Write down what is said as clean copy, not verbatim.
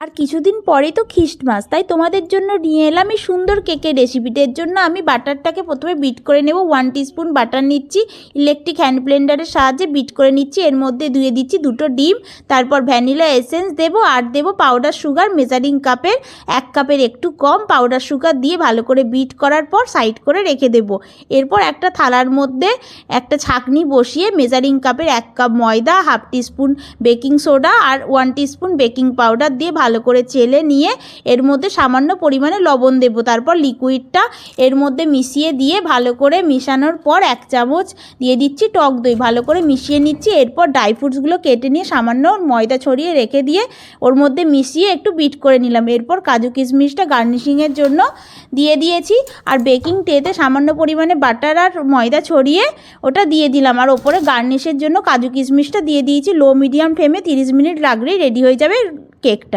আর কিছুদিন পরেই তো খ্রিস্টমাস, তাই তোমাদের জন্য নিয়ে এলাম এই সুন্দর কেকের রেসিপিটা। এর জন্য আমি বাটারটাকে প্রথমে বিট করে নেব। 1 টিস্পুন বাটার নিচ্ছি, ইলেকট্রিক হ্যান্ড ব্লেন্ডারের সাহায্যে বিট করে নিচ্ছি। এর মধ্যে দিয়ে দিচ্ছি 2টো ডিম, তারপর ভ্যানিলা এসেন্স দেবো, আর দেবো পাউডার সুগার মেজারিং কাপের 1 কাপের একটু কম পাউডার সুগার দিয়ে ভালো করে বিট করার পর সাইড করে রেখে দেবো। এরপর একটা থালার মধ্যে একটা ছাঁকনি বসিয়ে মেজারিং কাপের 1 কাপ ময়দা, 1/2 টিস্পুন বেকিং সোডা আর 1 টিস্পুন বেকিং পাউডার দিয়ে ভালো করে চেলে নিয়ে এর মধ্যে সামান্য পরিমাণে লবণ দেব। তারপর লিকুইডটা এর মধ্যে মিশিয়ে দিয়ে ভালো করে মিশানোর পর 1 চামচ দিয়ে দিচ্ছি টক দই, ভালো করে মিশিয়ে নিচ্ছি। এরপর ড্রাই ফ্রুটসগুলো কেটে নিয়ে সামান্য ময়দা ছড়িয়ে রেখে দিয়ে ওর মধ্যে মিশিয়ে একটু বিট করে নিলাম। এরপর কাজু কিশমিশটা গার্নিশিংয়ের জন্য দিয়ে দিয়েছি, আর বেকিং ট্রেতে সামান্য পরিমাণে বাটার আর ময়দা ছড়িয়ে ওটা দিয়ে দিলাম, আর ওপরে গার্নিশের জন্য কাজু কিশমিশটা দিয়ে দিয়েছি। লো মিডিয়াম ফ্লেমে 30 মিনিট রাখলেই রেডি হয়ে যাবে কেকটা।